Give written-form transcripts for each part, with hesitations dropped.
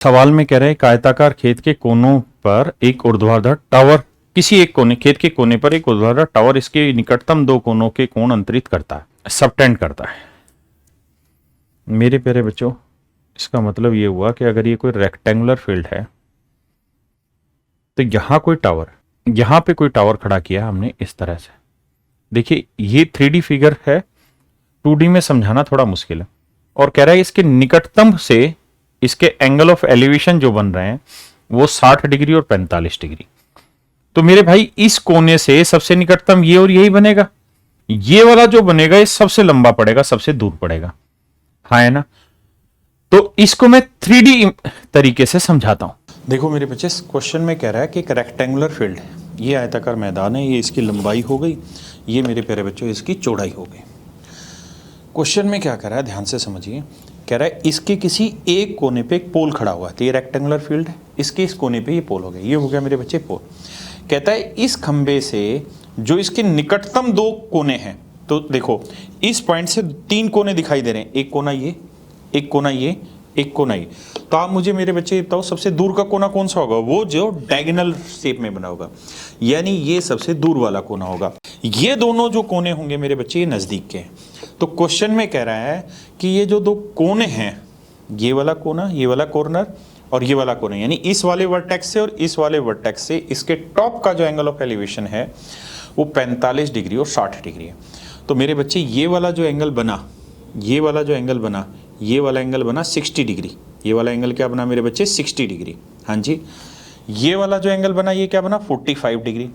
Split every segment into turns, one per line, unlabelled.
सवाल में कह रहे हैं कि आयताकार खेत के कोनों पर एक ऊर्ध्वाधर टावर, किसी एक कोने, खेत के कोने पर एक ऊर्ध्वाधर टावर इसके निकटतम दो कोनों के कोण अंतरित करता है, सबटेंड करता है। मेरे प्यारे बच्चों, इसका मतलब ये हुआ कि अगर ये कोई रेक्टेंगुलर फील्ड है तो यहां पे कोई टावर खड़ा किया हमने इस तरह से। देखिए ये 3D फिगर है, 2D में समझाना थोड़ा मुश्किल है। और कह रहा है इसके निकटतम से इसके एंगल ऑफ एलिवेशन जो बन रहे हैं वो 60 डिग्री और 45 डिग्री। तो मेरे भाई इस कोने से सबसे निकटतम ये और यही बनेगा, ये वाला जो बनेगा ये सबसे लंबा पड़ेगा, सबसे दूर पड़ेगा, हाँ है ना। तो इसको मैं 3D तरीके से समझाता हूं। देखो मेरे बच्चे, क्वेश्चन में कह रहा है कि एक रेक्टेंगुलर फील्ड है, ये आयताकार मैदान है, ये इसकी लंबाई हो गई, ये मेरे प्यारे बच्चों इसकी चौड़ाई हो गई। क्वेश्चन में क्या कह रहा है, ध्यान से समझिए। कह रहा है इसके किसी एक कोने पे एक पोल खड़ा हुआ है, तो ये रेक्टेंगुलर फील्ड है, इसके इस कोने पे ये पोल हो गया, ये हो गया मेरे बच्चे पोल। कहता है इस खंबे से जो इसके निकटतम दो कोने हैं, तो देखो इस पॉइंट से 3 कोने दिखाई दे रहे हैं, एक कोना ये, एक कोना ये, एक कोना ये। तो आप मुझे मेरे बच्चे बताओ सबसे दूर का कोना कौन सा होगा? वो जो डायगोनल शेप में बना होगा, यानी ये सबसे दूर वाला कोना होगा। ये दोनों जो कोने होंगे मेरे बच्चे ये नजदीक के हैं। तो क्वेश्चन में कह रहा है कि ये जो दो कोने हैं, ये वाला कोना, ये वाला कॉर्नर और ये वाला कोना, यानी इस वाले वर्टेक्स से और इस वाले वर्टेक्स से इसके टॉप का जो एंगल ऑफ एलिवेशन है वो 45 डिग्री और 60 डिग्री है। तो मेरे बच्चे ये वाला जो एंगल बना, ये वाला जो एंगल बना, ये वाला एंगल बना 60 डिग्री। ये वाला एंगल क्या बना मेरे बच्चे? 60 डिग्री। हाँ जी। ये वाला जो एंगल बना ये क्या बना? 45 डिग्री।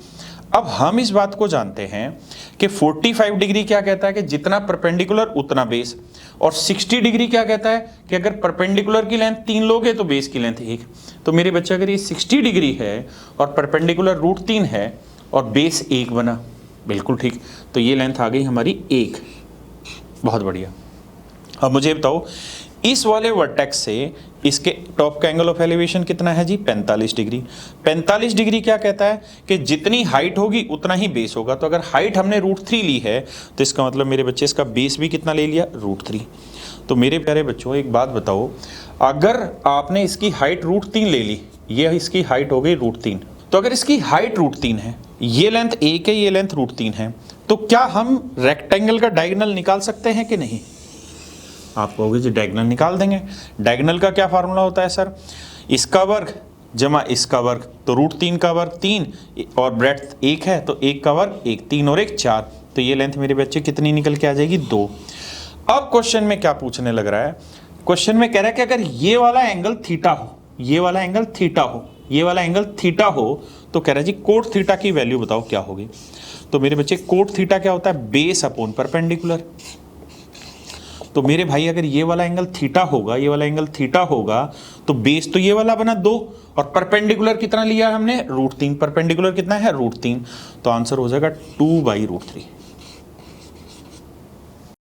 अब हम इस बात को जानते हैं कि 45 डिग्री क्या कहता है कि जितना परपेंडिकुलर उतना बेस, और 60 डिग्री क्या कहता है कि अगर परपेंडिकुलर की लेंथ 3 लोगे तो बेस की लेंथ 1। तो मेरे बच्चे अगर ये 60 डिग्री है और परपेंडिकुलर √3 है और बेस 1 बना, बिल्कुल ठीक, तो ये लेंथ आ गई हमारी 1। बहुत बढ़िया। अब मुझे बताओ इस वाले वर्टेक्स से इसके टॉप का एंगल ऑफ एलिवेशन कितना है जी? 45 डिग्री। 45 डिग्री क्या कहता है कि जितनी हाइट होगी उतना ही बेस होगा। तो अगर हाइट हमने √3 ली है तो इसका मतलब मेरे बच्चे इसका बेस भी कितना ले लिया? √3। तो मेरे प्यारे बच्चों एक बात बताओ, अगर आपने इसकी हाइट √3 ले ली, ये इसकी हाइट हो गई √3, तो अगर इसकी हाइट √3 है, ये लेंथ 1 है, ये लेंथ √3 है, तो क्या हम रेक्टेंगल का डायगोनल निकाल सकते हैं कि नहीं? आप कहोगे जी डायगोनल निकाल देंगे। डायगोनल का क्या फार्मूला होता है सर? इसका वर्ग जमा इसका वर्ग, तो √3 का वर्ग 3 और ब्रेड्थ 1 है, तो 1 का वर्ग 1, 3 और 1 4, तो ये लेंथ मेरे बच्चे कितनी निकल के आ जाएगी? 2। अब क्वेश्चन में क्या पूछने लग रहा है? क्वेश्चन में कह रहा है कि अगर ये वाला एंगल थीटा हो, ये वाला एंगल थीटा हो, ये वाला एंगल थीटा हो, तो कह रहा है जी कोट थीटा की वैल्यू बताओ क्या होगी। तो मेरे बच्चे कोट थीटा क्या होता है? Base upon perpendicular. तो मेरे भाई अगर ये वाला एंगल थीटा होगा, ये वाला एंगल थीटा होगा, तो बेस तो ये वाला बना 2 और परपेंडिकुलर कितना लिया हमने? √3। परपेंडिकुलर कितना है? √3। तो आंसर हो जाएगा 2/√3।